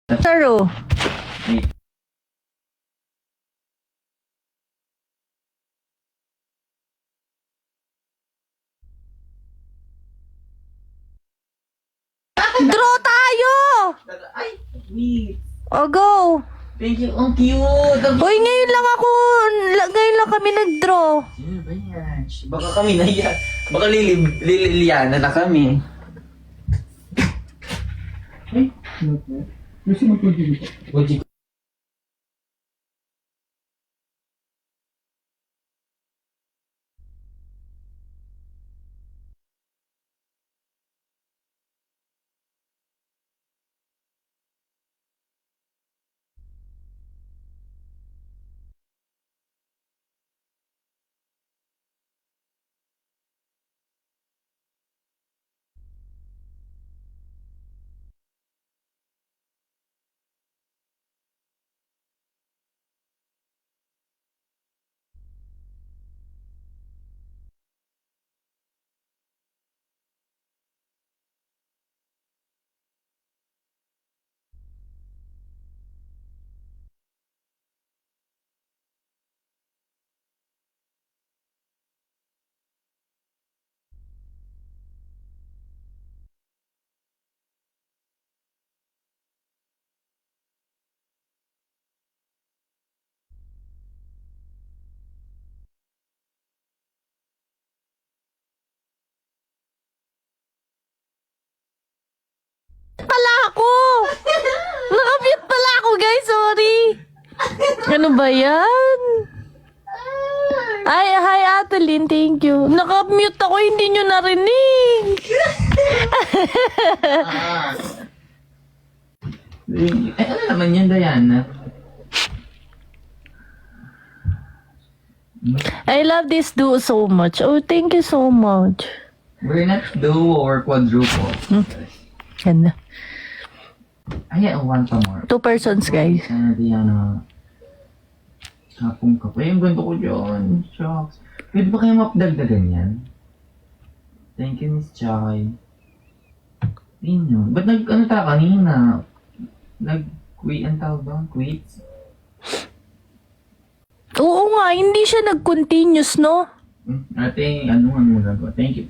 Taro. Draw tayo! Ay, wait. O, go! Thank you. Ang cute. Uy, ngayon lang kami nag-draw. Sino ba yan? Baka kami na yan. Baka lililiana na kami. Ay, ano po? Gusto mo po dito? Koji. Pala ako! Nakamute pala ako, guys. Sorry. Ano ba yan? Ay, hi, Ate Lynn. Thank you. Nakamute ako, hindi nyo narinig. Ay, ano naman yan, Diana? I love this duo so much. Oh, thank you so much. We're not duo or quadruple. Yan na. Ay, one pa more. 2 persons, guys. Diana. Kapong ka pa. Ay, ang ganda ko dyan. Shucks. Pwede ba kayo mapdagdagan yan? Thank you, Miss Chai. Yun. Ba't ano ta kanina? Nag-quit, ang tawag ba? Quits? Oo nga, hindi siya nag-continuous, no? Ate, ano mo nagawa? Thank you,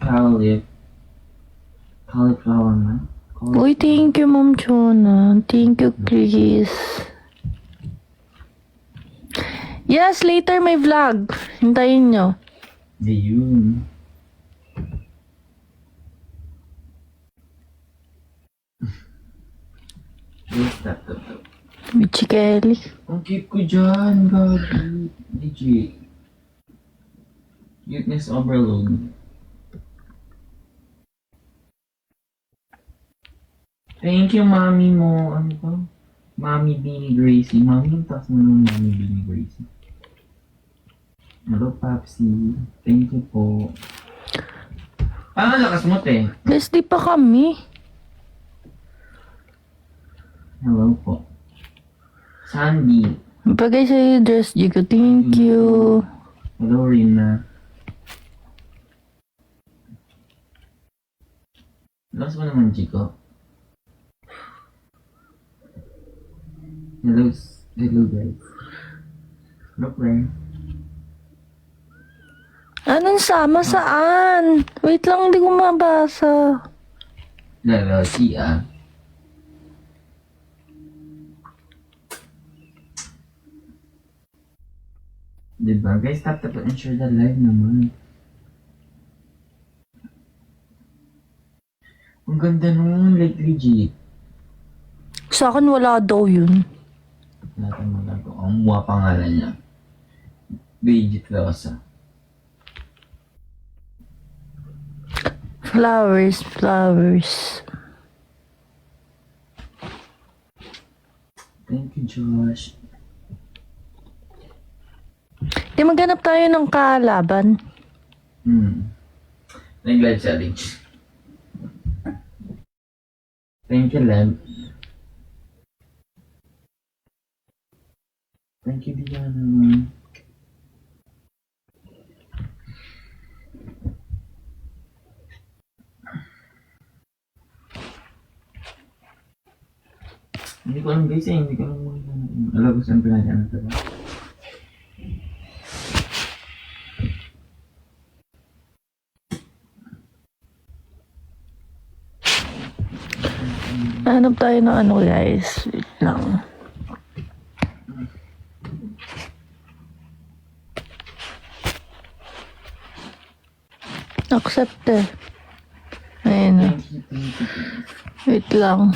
Cauliflower man. Uy, thank you, Ma'am Chona. Thank you, Chris. Yes, later may vlog. Hintayin nyo. Ayun. Stop. Michi Kelly. Ang cute ko dyan, Gabi. Legit. Cuteness overload. Thank you, mami mo. Ano ba? Mami Beanie Gracie. Mami, yung taas mo ng Mami Beanie Gracie. Hello, Papsi. Thank you po. Paano lakas mo, te? Guys, di pa kami. Hello po. Sandy. Bagay sa'yo, Dress Jigo. Thank you. Hello, Rina. Lakas mo naman, Chico. Hello, guys. Hello, friend. Anong sama saan? Wait lang, hindi ko mabasa. Hello, Sia. Diba? Guys, tap and share the live naman. Ang ganda nun, like legit. Sa akin, wala daw yun. Natin mo lang ko. Ang mukha pangalan niya. Bridget Rosa. Flowers. Thank you, Josh. Di maghanap tayo ng kalaban. Nag-live challenge. Thank you, Lem. Thank you, Diana. Hindi ko alam guys hindi ko alam mo alam ko saan pinadaan ito ba? Hanap tayo ng ano guys. Wait lang. Accept eh. Ayun. Thank you. Wait lang.